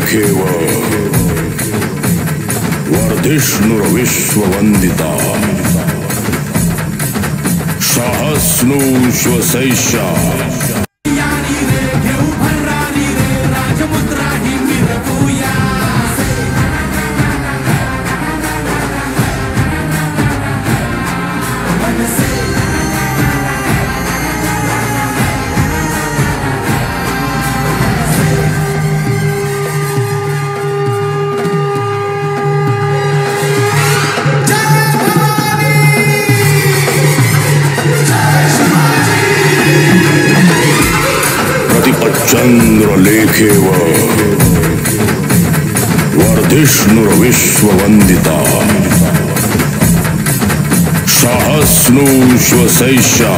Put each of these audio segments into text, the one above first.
लेखेव वर्धिष्णुर्विश्ववन्दिता सहस्नुष्वसैषा चंद्रलेखेव वर्धिष्णुर्विश्ववन्दिता सहस्नुष्वसैषा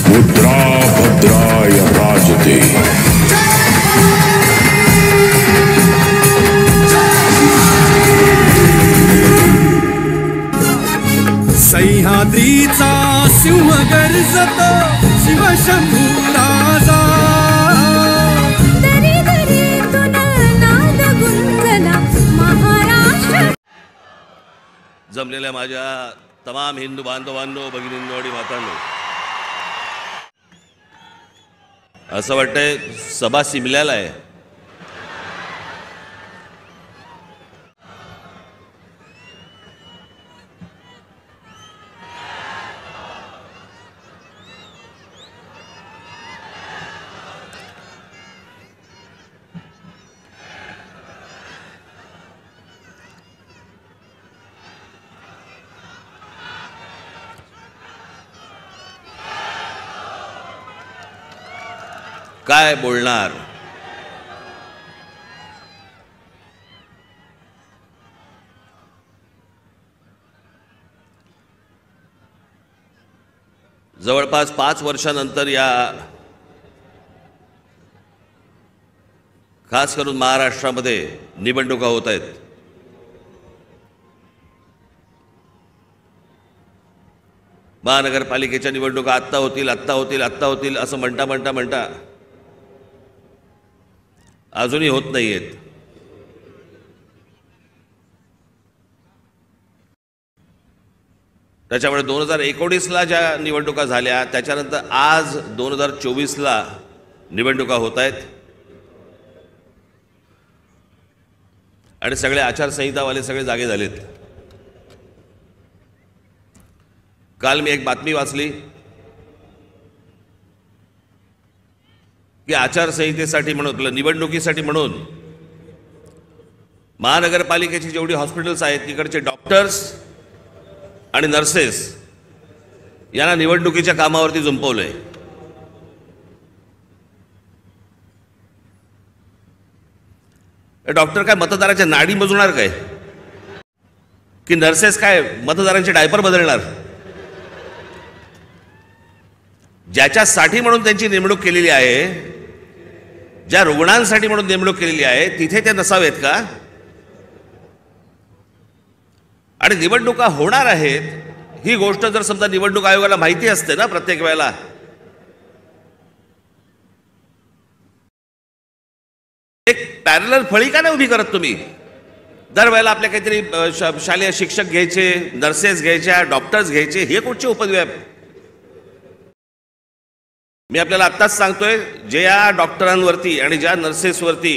मुद्रा भद्राय राजते। सह्याद्रीचा सिंह गर्जत शिवशंभू राजा दरी दरीतून नाद गुंजला महाराष्ट्र। जमलेल्या माझ्या तमाम हिंदू बांधवांनो, भगिनींनो आणि मातांनो, असं वाटतंय सभा सिमल्याला आहे। काय बोलणार? जवळपास 5 वर्षांनंतर या खास करून महाराष्ट्रामध्ये निवडणुका होत आहेत। महानगरपालिकेच्या निवडणुका आत्ता होतील असं म्हणता अजूनही होत नाहीयेत। त्याच्यामुळे 2019ला ज्या निवडणुका झाल्या त्याच्यानंतर आज 2024ला निवडणुका होत आहेत आणि सगळे आचारसंहितावाले सगळे जागे झालेत। काल मी एक बातमी वाचली की आचारसंहितेसाठी म्हणून, निवडणुकीसाठी म्हणून महानगरपालिकेची जेवढी हॉस्पिटल्स आहेत तिकडचे डॉक्टर्स आणि नर्सेस यांना निवडणुकीच्या कामावरती जुंपवलंय। डॉक्टर काय मतदाराच्या नाडी मोजणार काय, की नर्सेस काय मतदारांचे डायपर बदलणार? ज्याच्यासाठी म्हणून त्यांची नेमणूक केलेली आहे, ज्या रुग्णांसाठी म्हणून नेमणूक केलेली आहे, तिथे ते नसावेत का? आणि निवडणुका होणार आहेत ही गोष्ट जर समजा निवडणूक आयोगाला माहिती असते ना प्रत्येक वेळेला, एक पॅरलल फळी का नाही उभी करत तुम्ही? दरवेळेला आपल्या काहीतरी शालेय शिक्षक घ्यायचे, नर्सेस घ्यायच्या, डॉक्टर्स घ्यायचे, हे कुठचे उपद्व्याप? मी आपल्याला आत्ताच सांगतोय, ज्या डॉक्टरांवरती आणि ज्या नर्सेसवरती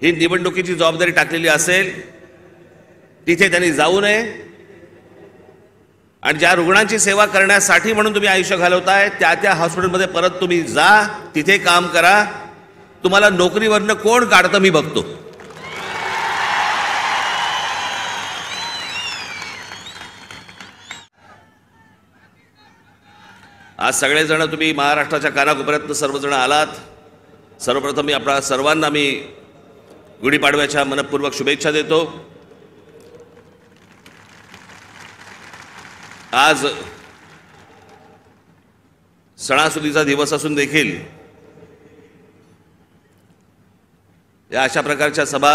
ही निवडणुकीची जबाबदारी टाकलेली असेल तिथे त्यांनी जाऊ नये, आणि ज्या रुग्णांची सेवा करण्यासाठी म्हणून तुम्ही आयुष्य घालवताय त्या हॉस्पिटलमध्ये परत तुम्ही जा, तिथे काम करा। तुम्हाला नोकरीवरनं कोण काढतं मी बघतो। आज सगळेजण तुम्ही महाराष्ट्राच्या कानाकोपऱ्यातून सर्वजण आलात। सर्वप्रथम मी आपल्या सर्वांना मी गुढीपाडव्याच्या मनपूर्वक शुभेच्छा देतो। आज सणासुदीचा दिवस असून देखील या अशा प्रकारच्या सभा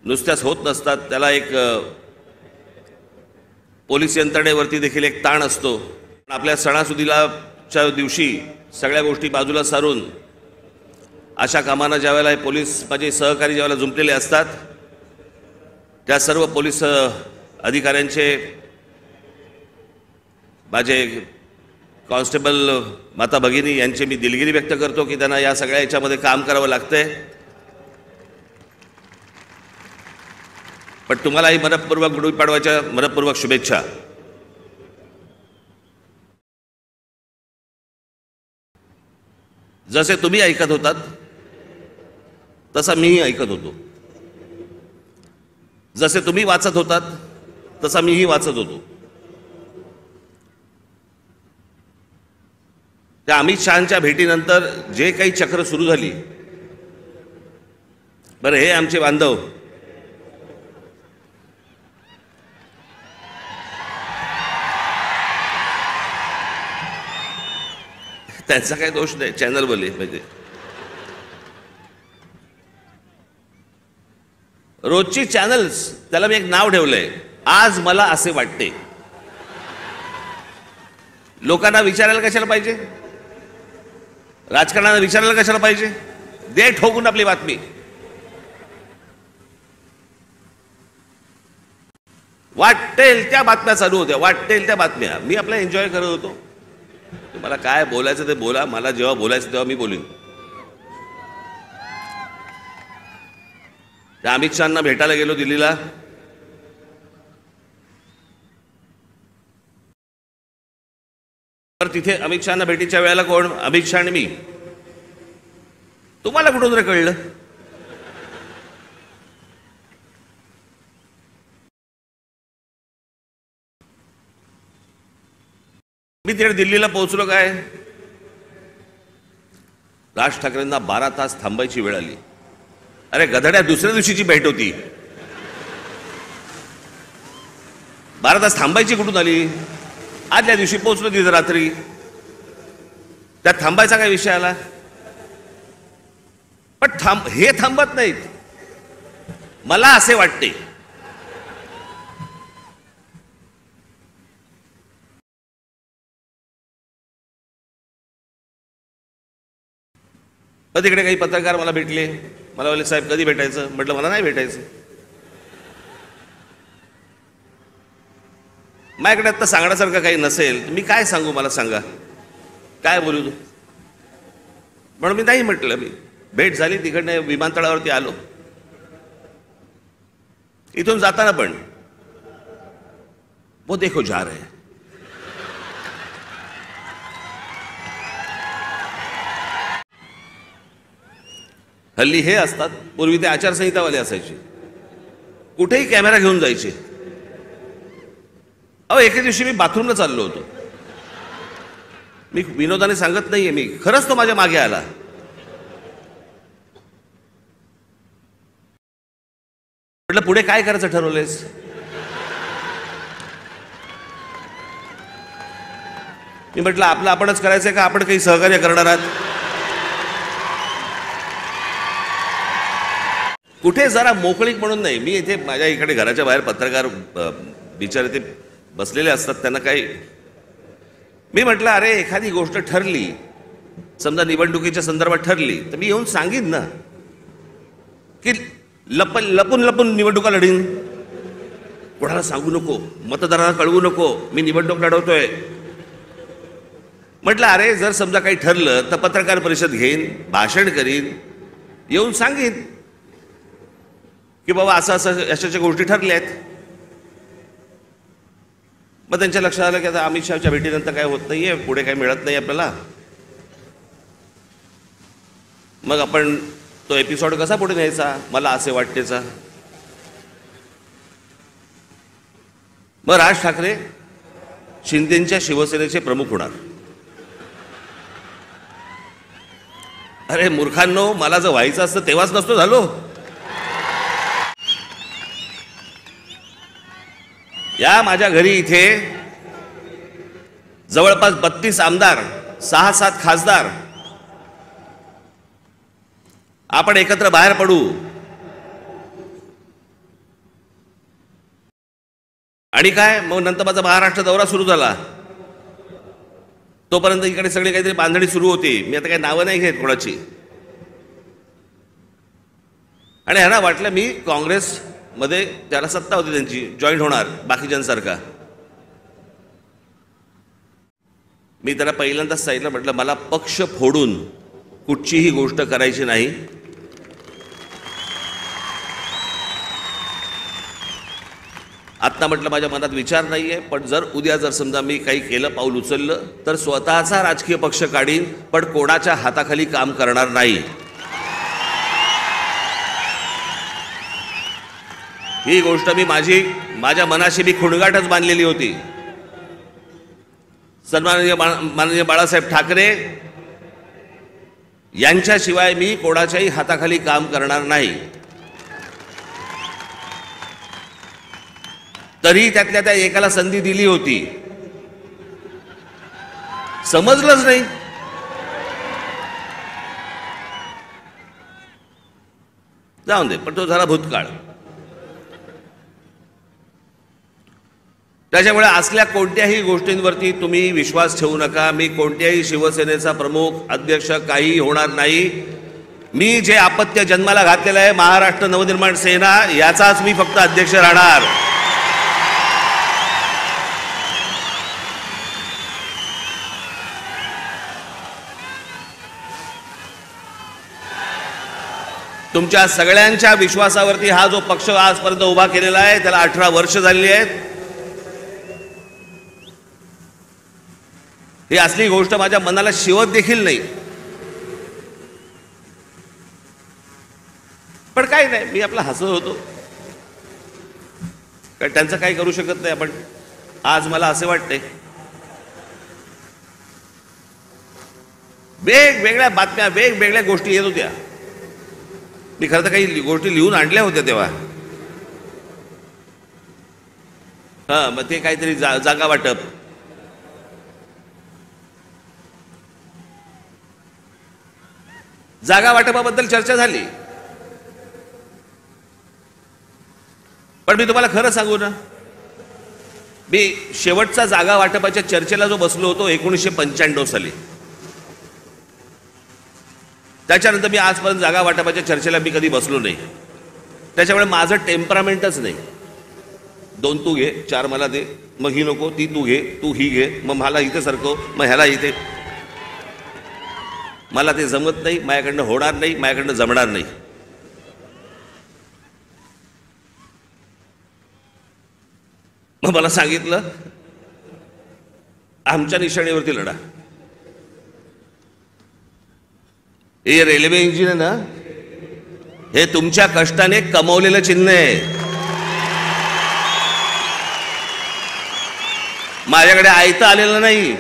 नुसत्याच होत नसतात, त्याला एक पोलीस यंत्रणेवरती देखील एक ताण असतो। आपल्या सणासुदीलाच्या दिवशी सगळ्या गोष्टी बाजूला सारून अशा कामांना ज्यावेळेला पोलीस माझे सहकारी ज्यावेळेला जुंपलेले असतात त्या सर्व पोलीस अधिकाऱ्यांचे माझे कॉन्स्टेबल माता भगिनी यांचे मी दिलगिरी व्यक्त करतो की त्यांना या सगळ्या याच्यामध्ये काम करावं लागतंय. पण तुम्हालाही मनपूर्वक गुढीपाडव्याच्या मनपूर्वक शुभेच्छा. जसे तुम्ही ऐकत होतात तसा मीही ऐकत होतो. जसे तुम्ही वाचत होतात तसा मीही वाचत होतो. त्या अमित शहांच्या भेटीनंतर जे काही चक्र सुरू झाली, बरं हे आमचे बांधव त्यांचा काही दोष नाही, चॅनल बोलले म्हणजे रोजची चॅनल्स, त्याला मी एक नाव ठेवलंय, आज मला असे वाटते. लोकांना विचारायला कशाला पाहिजे, राजकारणाला विचारायला कशाला पाहिजे, दे ठोकून आपली बातमी. वाटेल त्या बातम्या चालू होत्या, वाटेल त्या बातम्या. मी आपला एन्जॉय करत होतो. तुम्हाला काय बोलायचं ते बोला, मला जेव्हा बोलायचं तेव्हा मी बोलीन. त्या अमित शहांना भेटायला गेलो दिल्लीला. तर तिथे अमित शहांना भेटीच्या वेळेला कोण, अमित शहा आणि मी. तुम्हाला कुठून रे कळलं? मी तिकडे दिल्लीला पोहोचलो काय, राज ठाकरेंना 12 तास थांबायची वेळ आली. अरे गधड्या, दुसऱ्या दिवशीची भेट होती. 12 तास थांबायची कुठून आली? आदल्या दिवशी पोहोचलो तिथे रात्री. त्यात थांबायचा काय विषय आला? पण हे थांबत नाहीत. मला असे वाटते तिकडे काही पत्रकार मला भेटले. मला बोलले साहेब कधी भेटायचं? म्हटलं मला नाही भेटायचं. माझ्याकडे आता सांगण्यासारखं काही नसेल, मी काय सांगू, मला सांगा काय बोलू तू. म्हणून मी नाही म्हटलं. मी भेट झाली, तिकडनं विमानतळावरती आलो. इथून जाताना पण वो देखो जा रहे हैं. हल्ली हे असतात, पूर्वी ते आचारसंहितावाले असायचे, कुठेही कॅमेरा घेऊन जायचे. अहो एके दिवशी मी बाथरूमला चाललो होतो. मी विनोदाने सांगत नाहीये, मी खरंच तो माझ्या मागे आला. म्हटलं पुढे काय करायचं ठरवलंयस? मी म्हटलं आपलं आपणच करायचंय का आपण काही सहकार्य करणार आहात? कुठे जरा मोकळीक म्हणून नाही. मी इथे माझ्या इकडे घराच्या बाहेर पत्रकार बिचारे ते बसलेले असतात, त्यांना काही. मी म्हटलं अरे एखादी गोष्ट ठरली, समजा निवडणुकीच्या संदर्भात ठरली, तर मी येऊन सांगीन ना की लपून लपून निवडणुका लढीन. कोणाला सांगू नको, मतदारांना कळवू नको मी निवडणूक लढवतोय. म्हटलं अरे जर समजा काही ठरलं तर पत्रकार परिषद घेईन, भाषण करीन, येऊन सांगीन की बाबा असं असं अशाच्या गोष्टी ठरल्या आहेत. मग त्यांच्या लक्षात आलं की आता अमित शहाच्या भेटीनंतर काय होत नाहीये, पुढे काय मिळत नाही आपल्याला. मग आपण तो एपिसोड कसा पुढे न्यायचा, मला असे वाटतेचा. मग राज ठाकरे शिंदेच्या शिवसेनेचे प्रमुख होणार. अरे मूर्खांनो, मला जर व्हायचं असतं तेव्हाच नसतो झालो. या माझ्या घरी इथे जवळपास 32 आमदार, 6-7 खासदार, आपण एकत्र बाहेर पडू आणि काय मग नंतर माझा महाराष्ट्र दौरा सुरू झाला. तोपर्यंत इकडे सगळी काहीतरी बांधणी सुरू होती. मी आता काही नावं नाही घेत कोणाची. आणि ह्यांना वाटलं मी काँग्रेसमध्ये ज्याला सत्ता होती त्यांची जॉईन होणार बाकीच्यांसारखा. मी त्याला पहिल्यांदाच सांगितलं, म्हटलं मला पक्ष फोडून कुठचीही गोष्ट करायची नाही. आत्ता म्हटलं माझ्या मनात विचार नाही आहे, पण जर उद्या जर समजा मी काही केलं, पाऊल उचललं, तर स्वतःचा राजकीय पक्ष काढीन, पण कोणाच्या हाताखाली काम करणार नाही. ही गोष्ट मी माझ्या मनाशी मी खुणगाटच बांधलेली होती. सन्माननीय माननीय बाळासाहेब ठाकरे यांच्याशिवाय मी कोणाच्याही हाताखाली काम करणार नाही. तरी त्यातल्या त्या एकाला संधी दिली होती, समजलंच नाही. जाऊन दे, पण तो झाला भूतकाळ. त्याच्यामुळे असल्या कोणत्याही गोष्टींवरती तुम्ही विश्वास ठेवू नका. मी कोणत्याही शिवसेनेचा प्रमुख अध्यक्ष काही होणार नाही. मी जे अपत्य जन्माला घातलेलं आहे महाराष्ट्र नवनिर्माण सेना, याचाच मी फक्त अध्यक्ष राहणार. तुमच्या सगळ्यांच्या विश्वासावरती हा जो पक्ष आजपर्यंत उभा केलेला आहे, त्याला 18 वर्ष झालेली आहेत. ही असली गोष्ट माझ्या मनाला शिवत देखील नाही. पण काय नाही, मी आपला हसत होतो, कारण त्यांचं काही करू शकत नाही आपण. आज मला असे वाटते, वेगवेगळ्या बातम्या, वेगवेगळ्या गोष्टी येत होत्या. मी खरं तर काही गोष्टी लिहून आणल्या होत्या तेव्हा. मग ते काहीतरी जागा वाटप, जागा वाटपाबद्दल चर्चा झाली. पण मी तुम्हाला खरं सांगू ना, मी शेवटचा जागा वाटपाच्या चर्चेला जो बसलो होतो 1995 साली, त्याच्यानंतर मी आजपर्यंत जागा वाटपाच्या चर्चेला मी कधी बसलो नाही. त्याच्यामुळे माझं टेम्परामेंटच नाही. 2 तू घे, 4 मला दे, मग ही नको, ती तू घे, तू ही घे, मग मला इथे सरकव, मग ह्याला इथे. मला ते जमत नाही, माझ्याकडनं होणार नाही, माझ्याकडनं जमणार नाही. मग मला सांगितलं आमच्या निशाणीवरती लढा. हे रेल्वे इंजिन आहे ना, हे तुमच्या कष्टाने कमवलेलं चिन्ह आहे. माझ्याकडे आयतं आलेलं नाही,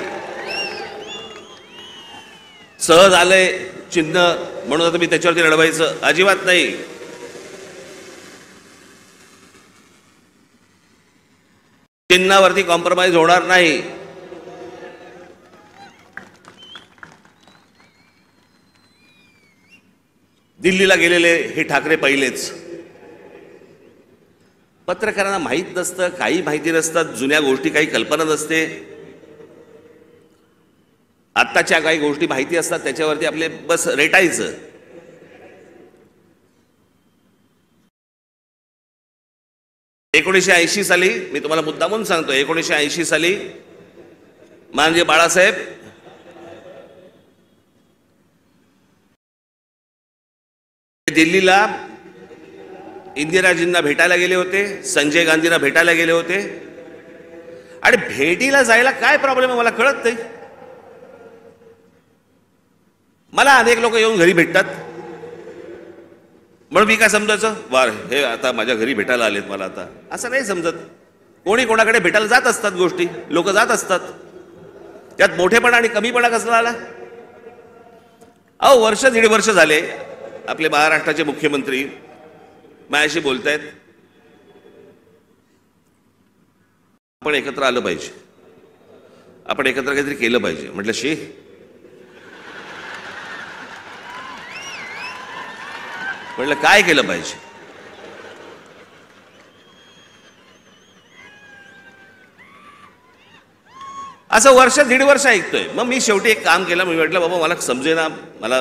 सहज आलंय चिन्ह म्हणून आता मी त्याच्यावरती लढवायचं अजिबात नाही. चिन्हावरती कॉम्प्रोमाइज होणार नाही. दिल्लीला गेलेले हे ठाकरे पहिलेच. पत्रकारांना माहीत नसतं, काही माहिती नसतात, जुन्या गोष्टी काही कल्पना नसते. आत्ताच्या काही गोष्टी माहिती असतात, त्याच्यावरती आपले बस रेटायचं. एकोणीसशे साली मी तुम्हाला मुद्दामून सांगतो, 1980 साली माननीय बाळासाहेब दिल्लीला इंदिराजींना भेटायला गेले होते, संजय गांधींना भेटायला गेले होते. आणि भेटीला जायला काय प्रॉब्लेम आहे मला कळत नाही. मला अनेक लोक येऊन घरी भेटतात, म्हणून मी काय समजायचं, वार हे आता माझ्या घरी भेटायला आलेत मला, आता असं नाही समजत. कोणी कोणाकडे भेटायला जात असतात, गोष्टी लोक जात असतात. त्यात मोठेपणा आणि कमीपणा कसला आला. अहो 1.5 वर्ष झाले आपले महाराष्ट्राचे मुख्यमंत्री माझ्याशी बोलतायत, आपण एकत्र आलं पाहिजे, आपण एकत्र काहीतरी केलं पाहिजे. म्हटलं शी, म्हटलं काय केलं पाहिजे. असं 1.5 वर्ष ऐकतोय. मग मी शेवटी एक काम केलं. मी म्हटलं बाबा मला समजेना, मला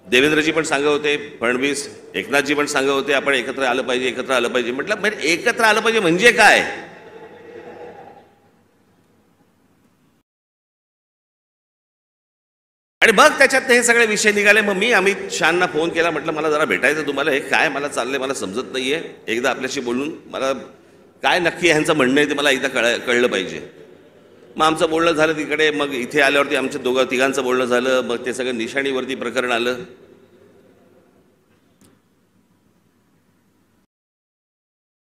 देवेंद्रजी पण सांगत होते, फडणवीस, एकनाथजी पण सांगत होते आपण एकत्र आलं पाहिजे, एकत्र आलं पाहिजे. म्हटलं एकत्र आलं पाहिजे म्हणजे काय? आणि मग त्याच्यात हे सगळे विषय निघाले. मग मी अमित शहांना फोन केला, म्हटलं मला जरा भेटायचं तुम्हाला, हे काय मला चाललंय मला समजत नाहीये, एकदा आपल्याशी बोलून मला काय नक्की ह्यांचं म्हणणं आहे ते मला एकदा कळलं पाहिजे. मग आमचं बोलणं झालं तिकडे, मग इथे आल्यावरती आमच्या तिघांचं बोलणं झालं. मग ते सगळं निशाणीवरती प्रकरण आलं.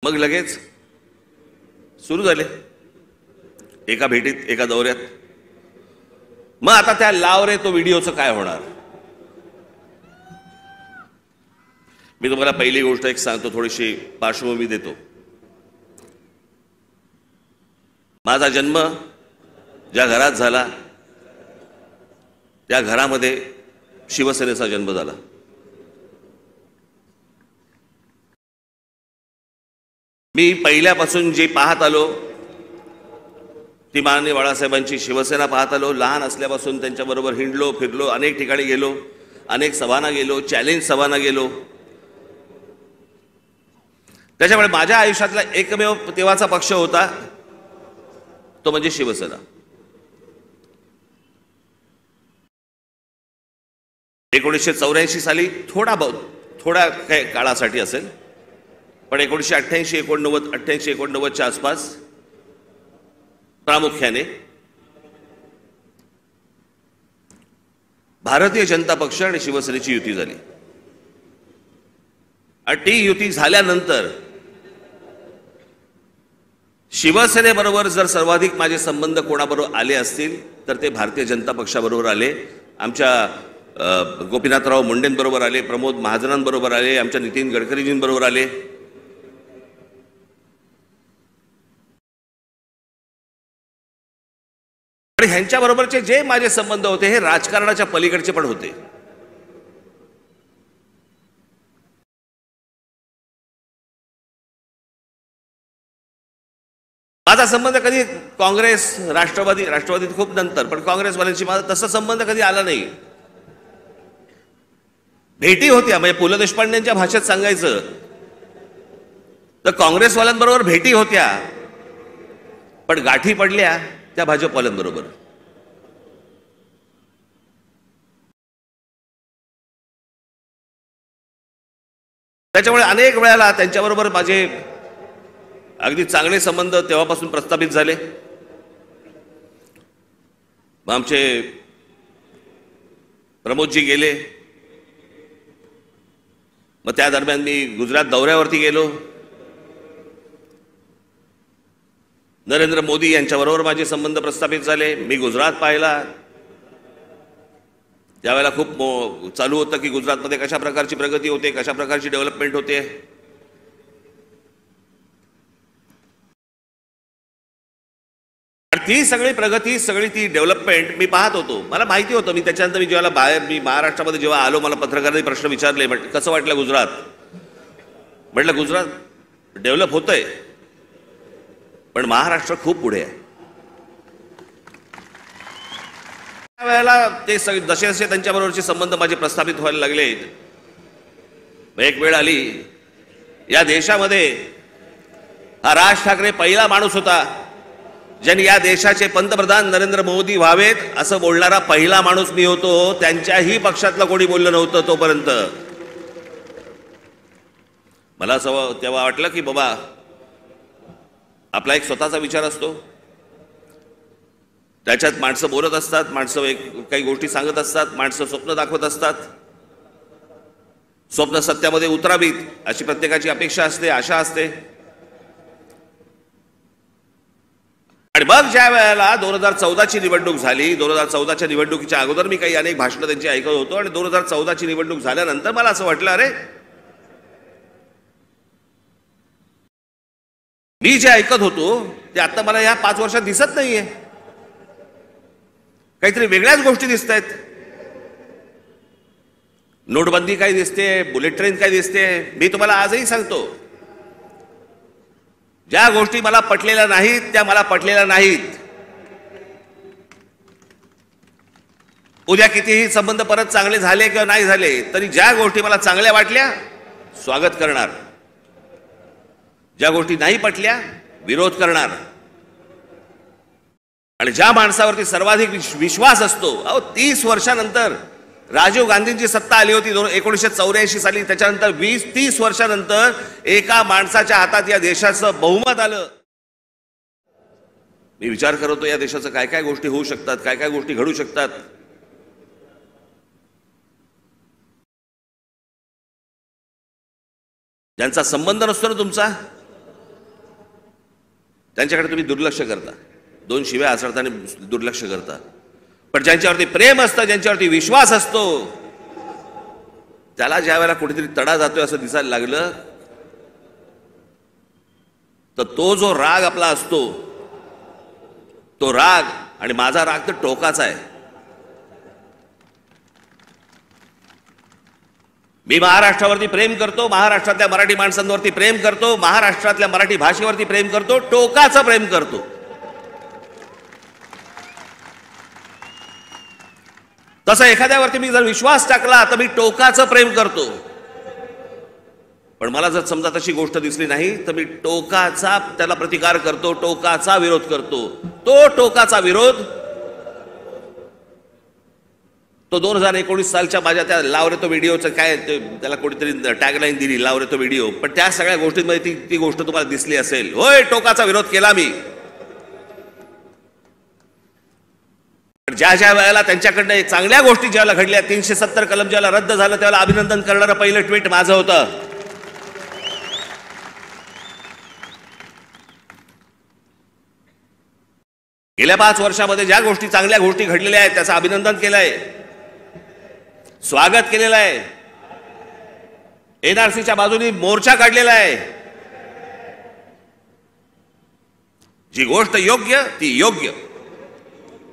मग लगेच सुरू झाले एका भेटीत, एका दौऱ्यात. मग आता त्या लाव रे तो व्हिडिओचं काय होणार? मी तुम्हाला पहिली गोष्ट एक सांगतो, थोडीशी पार्श्वभूमी देतो. माझा जन्म ज्या घरात झाला त्या घरामध्ये शिवसेनेचा जन्म झाला. मी पहिल्यापासून जे पाहत आलो ती माननीय बाळासाहेबांची शिवसेना पाहत आलो. लहान असल्यापासून त्यांच्याबरोबर हिंडलो, फिरलो, अनेक ठिकाणी गेलो, अनेक सभांना गेलो, चॅलेंज सभांना गेलो. त्याच्यामुळे माझ्या आयुष्यातला एकमेव तेव्हाचा पक्ष होता तो म्हणजे शिवसेना. 1984 साली थोडा काही काळासाठी असेल, पण 1988, 89च्या आसपास प्रामुख्याने भारतीय जनता पक्ष आणि शिवसेनेची युती झाली. आणि ती युती झाल्यानंतर शिवसेनेबरोबर जर सर्वाधिक माझे संबंध कोणाबरोबर आले असतील तर ते भारतीय जनता पक्षाबरोबर आले. आमच्या गोपीनाथराव मुंडेंबरोबर आले, प्रमोद महाजनांबरोबर आले, आमच्या नितीन गडकरीजींबरोबर आले. आणि ह्यांच्याबरोबरचे जे माझे संबंध होते हे राजकारणाच्या पलीकडचे पण होते. माझा संबंध कधी काँग्रेस, राष्ट्रवादीत खूप नंतर, पण काँग्रेसवाल्यांशी माझा तसा संबंध कधी आला नाही. भेटी होत्या, म्हणजे पु ल देशपांडेंच्या भाषेत सांगायचं तर काँग्रेसवाल्यांबरोबर भेटी होत्या, पण गाठी पडल्या त्या भाजपवाल्यांबरोबर. त्याच्यामुळे अनेक वेळेला त्यांच्याबरोबर माझे अगदी चांगले संबंध तेव्हापासून प्रस्थापित झाले. मग आमचे प्रमोदजी गेले, मग त्या दरम्यान मी गुजरात दौऱ्यावरती गेलो. नरेंद्र मोदी यांच्याबरोबर माझे संबंध प्रस्थापित झाले. मी गुजरात पाहिला, त्यावेळेला खूप चालू होतं की गुजरातमध्ये कशा प्रकारची प्रगती होते, कशा प्रकारची डेव्हलपमेंट होते. ती सगळी प्रगती, सगळी ती डेव्हलपमेंट मी पाहत होतो. मला माहिती होतं. मी त्याच्यानंतर मी महाराष्ट्रामध्ये जेव्हा आलो, मला पत्रकारांनी प्रश्न विचारले, कसं वाटलं गुजरात? म्हटलं गुजरात डेव्हलप होतंय, पण महाराष्ट्र खूप पुढे आहे. त्यावेळेला ते जसे जसे त्यांच्याबरोबरचे संबंध माझे प्रस्थापित व्हायला लागले, एक वेळ आली या देशामध्ये हा राज ठाकरे पहिला माणूस होता ज्यांनी या देशाचे पंतप्रधान नरेंद्र मोदी व्हावेत असं बोलणारा पहिला माणूस मी होतो. त्यांच्याही पक्षातलं कोणी बोललं नव्हतं तोपर्यंत. मला असं तेव्हा वाटलं की बाबा आपला एक स्वतःचा विचार असतो, त्याच्यात माणसं बोलत असतात, माणसं काही गोष्टी सांगत असतात, माणसं स्वप्न दाखवत असतात. स्वप्न सत्यामध्ये उतरावीत अशी प्रत्येकाची अपेक्षा असते, आशा असते. आणि मग ज्या वेळेला 2014ची निवडणूक झाली, 2014च्या निवडणुकीच्या अगोदर मी काही अनेक भाषणं त्यांची ऐकत होतो, आणि 2014ची निवडणूक झाल्यानंतर मला असं वाटलं, अरे मी जे ऐकत होतो ते आता मला या 5 वर्षात दिसत नाहीये. काहीतरी वेगळ्याच गोष्टी दिसत आहेत. नोटबंदी काय दिसते, बुलेट ट्रेन काय दिसते. मी तुम्हाला आजही सांगतो, ज्या गोष्टी मला पटलेल्या नाहीत त्या मला पटलेल्या नाहीत. उद्या कितीही संबंध परत चांगले झाले किंवा नाही झाले तरी ज्या गोष्टी मला चांगल्या वाटल्या स्वागत करणार, ज्या गोष्टी नाही पटल्या विरोध करणार. आणि ज्या माणसावरती सर्वाधिक विश्वास असतो, अहो 30 वर्षानंतर राजीव गांधींची सत्ता आली होती 1984 साली, त्याच्यानंतर 20-30 वर्षानंतर एका माणसाच्या हातात या देशाचं बहुमत आलं. मी विचार करतो या देशाचं काय काय गोष्टी होऊ शकतात, काय काय गोष्टी घडू शकतात. ज्यांचा संबंध नसतो ना तुमचा, त्यांच्याकडे तुम्ही दुर्लक्ष करता, 2 शिव्या आसळताना दुर्लक्ष करता. पण ज्यांच्यावरती प्रेम असतं, ज्यांच्यावरती विश्वास असतो, त्याला ज्या वेळेला कुठेतरी तडा जातोय असं दिसायला लागलं तर तो जो राग आपला असतो, तो राग आणि माझा राग तर टोकाचा आहे. मी महाराष्ट्रावरती प्रेम करतो, महाराष्ट्रातल्या मराठी माणसांवरती प्रेम करतो, महाराष्ट्रातल्या मराठी भाषेवरती प्रेम करतो, टोकाचं प्रेम करतो. तसं एखाद्यावरती मी जर विश्वास टाकला तर मी टोकाचं प्रेम करतो. पण मला जर समजा तशी गोष्ट दिसली नाही तर मी टोकाचा त्याला प्रतिकार करतो, टोकाचा विरोध करतो. तो टोकाचा विरोध तो 2019 सालच्या माझ्या त्या लावरे तो व्हिडिओचं काय त्याला कोणीतरी टॅगलाईन दिली, लावरे तो व्हिडिओ. पण त्या सगळ्या गोष्टींमध्ये ती गोष्ट तुम्हाला दिसली असेल. होय, टोकाचा विरोध केला मी. ज्या ज्या वेळेला त्यांच्याकडनं चांगल्या गोष्टी ज्यावेळेला घडल्या, 370 कलम ज्यावेळेला रद्द झालं त्यावेळेला अभिनंदन करणारं पहिलं ट्विट माझं होतं. गेल्या 5 वर्षामध्ये ज्या गोष्टी चांगल्या गोष्टी घडलेल्या आहेत त्याचं अभिनंदन केलंय, स्वागत केलेलं आहे. एनआरसीच्या बाजूने मोर्चा काढलेला आहे. जी गोष्ट योग्य ती योग्य,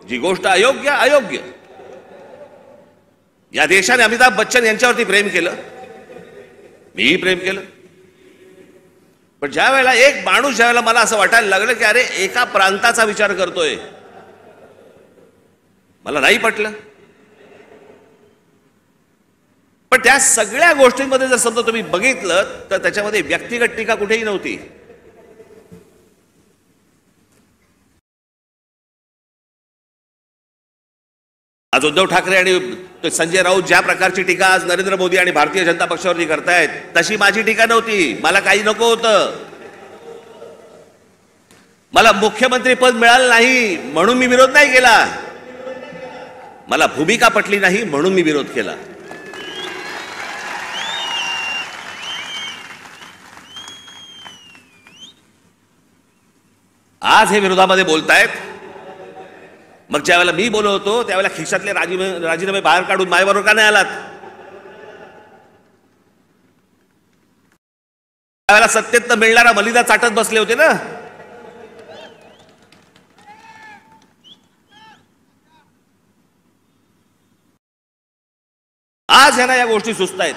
जी गोष्ट अयोग्य अयोग्य. या देशाने अमिताभ बच्चन यांच्यावरती प्रेम केलं, मीही प्रेम केलं. पण ज्या वेळेला एक माणूस ज्या वेळेला मला असं वाटायला लागलं की अरे एका प्रांताचा विचार करतोय, मला नाही पटलं. पण त्या सगळ्या गोष्टींमध्ये जर समजा तुम्ही बघितलं तर त्याच्यामध्ये व्यक्तिगत टीका कुठेही नव्हती. आज उद्धव ठाकरे आणि संजय राऊत ज्या प्रकारची टीका आज नरेंद्र मोदी आणि भारतीय जनता पक्षावरती करतायत तशी माझी टीका नव्हती. मला काही नको होतं, मला मुख्यमंत्री पद मिळालं नाही म्हणून मी विरोध नाही केला, मला भूमिका पटली नाही म्हणून मी विरोध केला. आज हे विरोधामध्ये बोलतायत, मग ज्या वेळेला मी बोलत होतो त्यावेळेला खिशातले राजीनामे बाहेर काढून माझ्याबरोबर का नाही आलात? त्यावेळेला सत्तेत मिळणारा मलिदा चाटत बसले होते ना. आज ह्यांना या गोष्टी सुचतायत.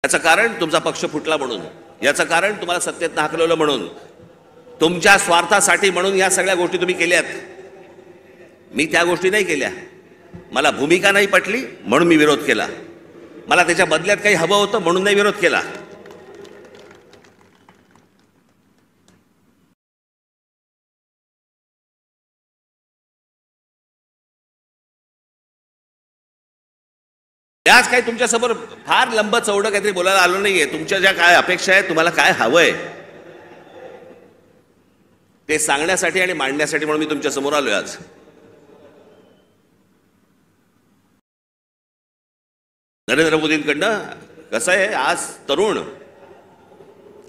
याचं कारण तुमचा पक्ष फुटला म्हणून, याचं कारण तुम्हाला सत्तेत हाकलवलं म्हणून, तुमच्या स्वार्थासाठी म्हणून या सगळ्या गोष्टी तुम्ही केल्यात. मी त्या गोष्टी नाही केल्या. मला भूमिका नाही पटली म्हणून मी विरोध केला, मला त्याच्या बदल्यात काही हवं होतं म्हणून नाही विरोध केला. त्याच काही तुमच्यासमोर फार लंब चौडं काहीतरी बोलायला आलो नाहीये. तुमच्या ज्या काय अपेक्षा आहेत, तुम्हाला काय हवंय ते सांगण्यासाठी आणि मांडण्यासाठी म्हणून मी तुमच्या समोर आलोय. आज नरेंद्र मोदींकडनं कसं आहे, आज तरुण,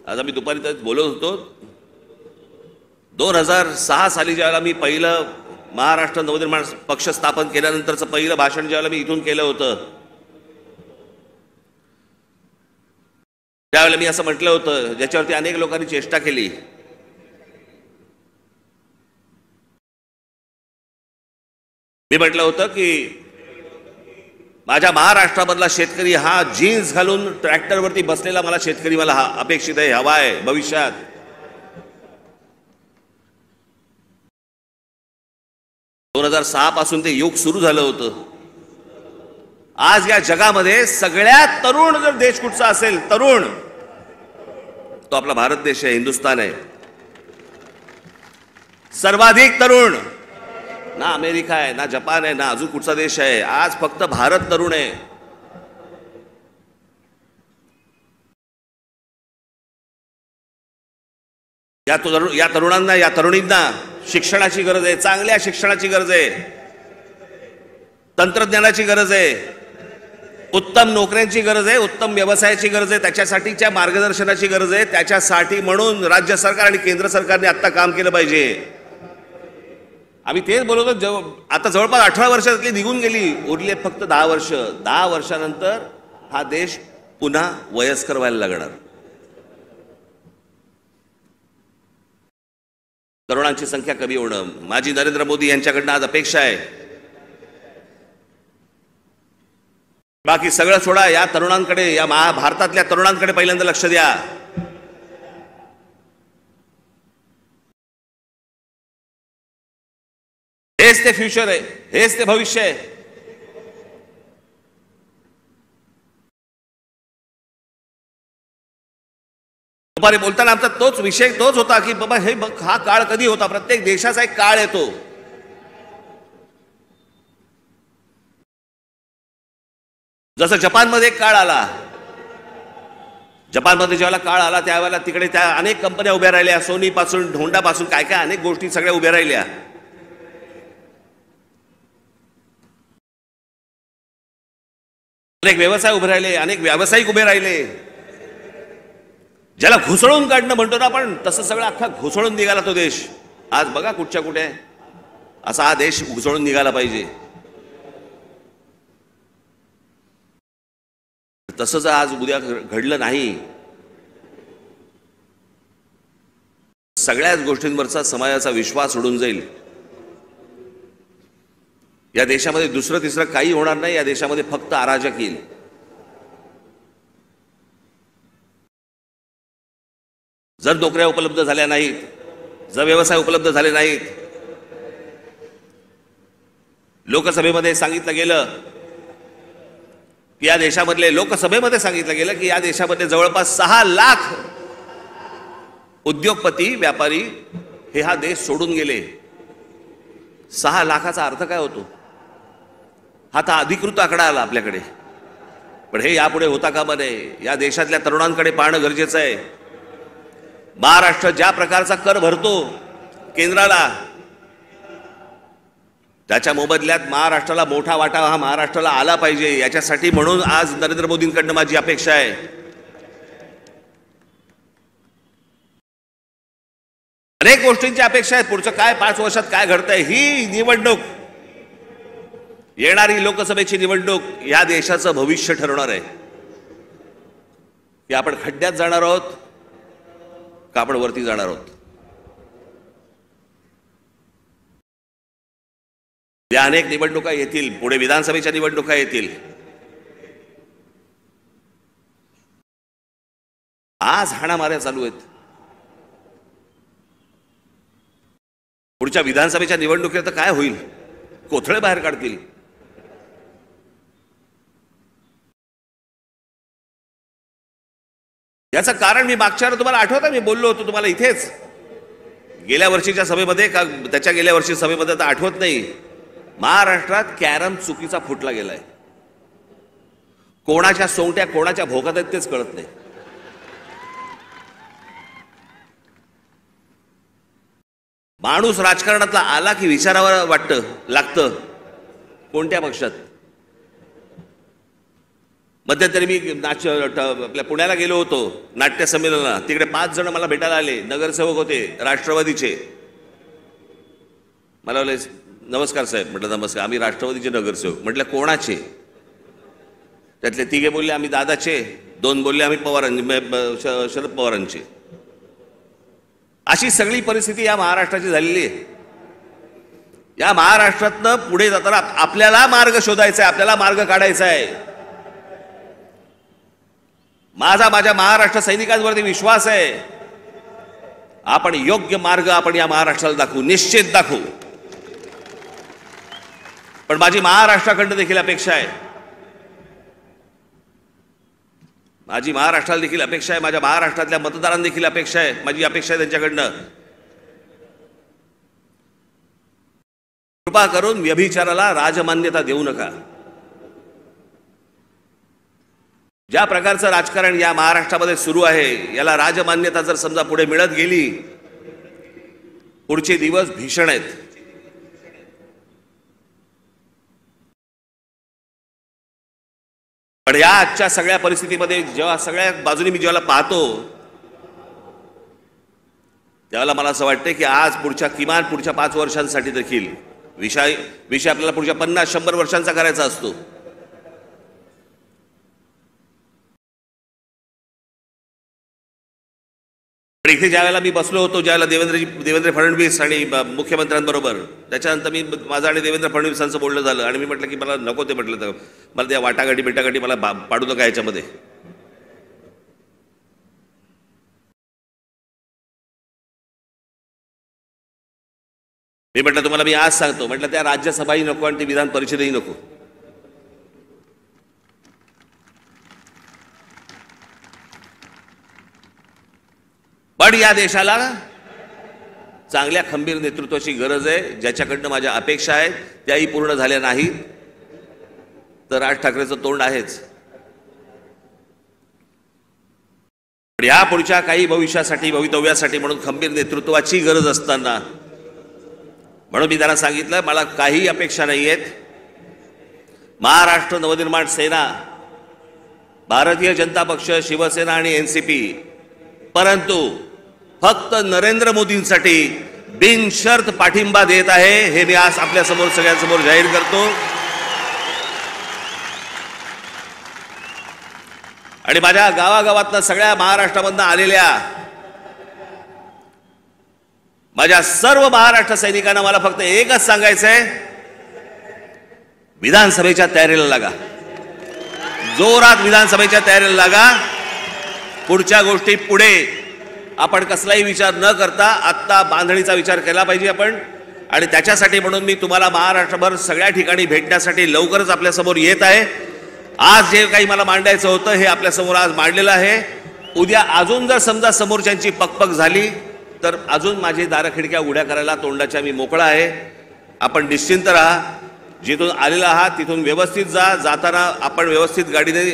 आज आम्ही दुपारी बोलत होतो, 2006 साली ज्यावेळेला मी पहिलं महाराष्ट्र नवनिर्माण पक्ष स्थापन केल्यानंतरचं पहिलं भाषण ज्यावेळेला मी इथून केलं होतं त्यावेळेला मी असं म्हटलं होतं, ज्याच्यावरती अनेक लोकांनी चेष्टा केली. मी म्हटलं होतं की माझ्या महाराष्ट्रामधला शेतकरी हा जीन्स घालून ट्रॅक्टरवरती बसलेला मला शेतकरी मला अपेक्षित आहे, हवा आहे भविष्यात. 2006 पासून ते युग सुरू झालं होतं. आज या जगामध्ये सगळ्यात तरुण जर देश कुठचा असेल, तरुण, तो आपला भारत देश आहे, हिंदुस्थान आहे. सर्वाधिक तरुण ना अमेरिका आहे, ना जपान आहे, ना अजून कुठचा देश आहे. आज फक्त भारत तरुण आहे. या तरुणांना, या तरुणींना शिक्षणाची गरज आहे, चांगल्या शिक्षणाची गरज आहे, तंत्रज्ञानाची गरज आहे, उत्तम नोकऱ्यांची गरज आहे, उत्तम व्यवसायाची गरज आहे, त्याच्यासाठीच्या मार्गदर्शनाची गरज आहे. त्याच्यासाठी म्हणून राज्य सरकार आणि केंद्र सरकारने आता काम केलं पाहिजे. आम्ही तेच बोलतो. आता जवळपास 18 वर्षातली निघून गेली, उरली फक्त 10 वर्ष. 10 वर्षानंतर हा देश पुन्हा वयस्कर व्हायला लागणार. तरुणांची संख्या कमी होणं माझी नरेंद्र मोदी यांच्याकडनं आज अपेक्षा आहे. बाकी सगळं सोडा, या तरुणांकडे, या भारतातल्या तरुणांकडे पहिल्यांदा लक्ष द्या. हेच ते फ्युचर आहे, हेच ते भविष्य आहे. दुपारी बोलताना आमचा तोच विषय तोच होता की बाबा हे हा काळ कधी होता. प्रत्येक देशाचा एक काळ येतो. जसं जपानमध्ये एक काळ आला. जपानमध्ये ज्यावेळेला काळ आला त्यावेळेला तिकडे त्या अनेक कंपन्या उभ्या राहिल्या, सोनी पासून होंडा पासून काय काय अनेक गोष्टी सगळ्या उभ्या राहिल्या. अनेक व्यवसाय उभे राहिले, अनेक व्यावसायिक उभे राहिले. ज्याला घुसळून काढणं म्हणतो ना आपण, तसं सगळं अख्खा घुसळून निघाला तो देश. आज बघा कुठच्या कुठे असा हा देश घुसळून निघाला पाहिजे. तसं जर आज उद्या घडलं नाही, सगळ्याच गोष्टींवरचा समाजाचा विश्वास उडून जाईल. या देशामध्ये दुसरं तिसरं काही होणार नाही. या देशामध्ये फक्त अराजक येईल. जर नोकऱ्या उपलब्ध झाल्या नाहीत, जर व्यवसाय उपलब्ध झाले नाहीत, लोकसभेमध्ये सांगितलं गेलं की या देशामधले, लोकसभेमध्ये सांगितलं गेलं की या देशामध्ये जवळपास 6 लाख उद्योगपती, व्यापारी हे हा देश सोडून गेले. 6 लाखाचा अर्थ काय होतो? हा तर अधिकृत आकडा आला आपल्याकडे, पण हे यापुढे होता कामा नये. या देशातल्या तरुणांकडे पाहणं गरजेचं आहे. महाराष्ट्र ज्या प्रकारचा कर भरतो केंद्राला, त्याच्या मोबदल्यात महाराष्ट्राला मोठा वाटा हा महाराष्ट्राला आला पाहिजे. याच्यासाठी म्हणून आज नरेंद्र मोदींकडनं माझी अपेक्षा आहे. अनेक गोष्टींची अपेक्षा आहेत. पुढचं काय 5 वर्षात काय घडतंय, ही निवडणूक, येणारी लोकसभेची निवडणूक या देशाचं भविष्य ठरवणार आहे. की आपण खड्ड्यात जाणार आहोत का आपण वरती जाणार आहोत. या अनेक निवडणुका येतील, पुढे विधानसभेच्या निवडणुका येतील. आज हाणामाऱ्या चालू आहेत. पुढच्या विधानसभेच्या निवडणुकीत तर काय होईल? कोथळे बाहेर काढतील. याचं कारण मी मागच्या वेळेला तुम्हाला आठवतं, मी बोललो होतो तुम्हाला इथेच गेल्या वर्षीच्या सभेमध्ये का त्याच्या गेल्या वर्षी सभेमध्ये, तर आठवत नाही. महाराष्ट्रात कॅरम चुकीचा फुटला गेलाय. कोणाच्या सोंगट्या कोणाच्या भोकात आहेत तेच कळत नाही. माणूस राजकारणातला आला की विचारावर लागतं कोणत्या पक्षात. मध्यंतरी मी आपल्या पुण्याला गेलो होतो नाट्य संमेलनाला. तिकडे 5 जण मला भेटायला आले, नगरसेवक होते राष्ट्रवादीचे. मला बोलले नमस्कार साहेब. म्हटलं नमस्कार, आम्ही राष्ट्रवादीचे नगरसेवक. म्हटलं कोणाचे? त्यातले 3 बोलले आम्ही दादाचे, 2 बोलले आम्ही शरद पवारांचे. अशी सगळी परिस्थिती या महाराष्ट्राची झालेली आहे. या महाराष्ट्रातनं पुढे जाताना आपल्याला मार्ग शोधायचा आहे, आपल्याला मार्ग काढायचा आहे. माझ्या महाराष्ट्र सैनिकांवरती विश्वास आहे. आपण योग्य मार्ग आपण या महाराष्ट्राला दाखवू, निश्चित दाखवू. पण माझी महाराष्ट्राकडनं देखील अपेक्षा आहे, माझी महाराष्ट्राला देखील अपेक्षा आहे, माझ्या महाराष्ट्रातल्या मतदारांना देखील अपेक्षा आहे, माझी अपेक्षा आहे त्यांच्याकडनं, कृपा करून व्यभिचाराला राजमान्यता देऊ नका. ज्या प्रकारचं राजकारण या महाराष्ट्रामध्ये सुरू आहे याला राजमान्यता जर समजा पुढे मिळत गेली, पुढचे दिवस भीषण आहेत. पण या आजच्या सगळ्या परिस्थितीमध्ये जेव्हा सगळ्या बाजूनी मी जेव्हा पाहतो त्यावेळेला मला असं वाटतं की आज किमान पुढच्या 5 वर्षांसाठी देखील विषय आपल्याला पुढच्या 50-100 वर्षांचा करायचा असतो. पण इथे ज्यावेळेला मी बसलो होतो, ज्यावेळेला देवेंद्र फडणवीस आणि मुख्यमंत्र्यांबरोबर, त्याच्यानंतर माझं आणि देवेंद्र फडणवीसांचं बोलणं झालं आणि मी म्हटलं की मला नको ते, म्हटलं तर मला त्या वाटाघाटी मला पाडू नका याच्यामध्ये. मी म्हटलं तुम्हाला मी आज सांगतो, म्हटलं त्या राज्यसभाही नको आणि ती विधान परिषदही नको. पण या देशाला चांगल्या खंबीर नेतृत्वाची गरज आहे, ज्याच्याकडनं माझ्या अपेक्षा आहेत त्याही पूर्ण झाल्या नाहीत तर राज ठाकरेचं तोंड आहेच. पण या पुढच्या काही भवितव्यासाठी म्हणून खंबीर नेतृत्वाची गरज असताना म्हणून मी त्यांना सांगितलं मला काही अपेक्षा नाही आहेत. महाराष्ट्र नवनिर्माण सेना, भारतीय जनता पक्ष, शिवसेना आणि एनसीपी, परंतु फक्त नरेंद्र मोदींसाठी बिनशर्त पाठिंबा देत आहे हे मी आज आपल्या समोर सगळ्यांसमोर जाहीर करतो. आणि माझ्या गावागावातनं सगळ्या महाराष्ट्रामधनं आलेल्या माझ्या सर्व महाराष्ट्र सैनिकांना मला फक्त एकच सांगायचं आहे, विधानसभेच्या तयारीला लागा, जोरात विधानसभेच्या तयारीला लागा. पुढच्या गोष्टी पुढे आपण कसलाही विचार न करता आत्ता बांधणीचा विचार केला पाहिजे आपण. आणि त्याच्यासाठी म्हणून मी तुम्हाला महाराष्ट्रभर सगळ्या ठिकाणी भेटण्यासाठी लवकरच आपल्यासमोर येत आहे. आज जे काही मला मांडायचं होतं हे आपल्यासमोर आज मांडलेलं आहे. उद्या अजून जर समजा समोरच्यांची पकपक झाली तर अजून माझी दारखिडक्या उघड्या करायला तोंडाच्या मी मोकळा आहे. आपण निश्चिंत राहा, जिथून आलेला आहात तिथून व्यवस्थित जा. जाताना आपण व्यवस्थित गाडीने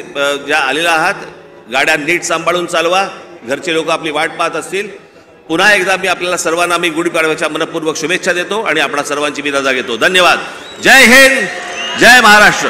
ज्या आलेला आहात गाड्या नीट सांभाळून चालवा. घरचे लोक आपली वाट पाहत असतील. पुन्हा एकदा मी आपल्याला सर्वांना मी गुढीपाडव्याच्या मनपूर्वक शुभेच्छा देतो आणि आपणा सर्वांची मी रजा घेतो. धन्यवाद. जय हिंद, जय महाराष्ट्र.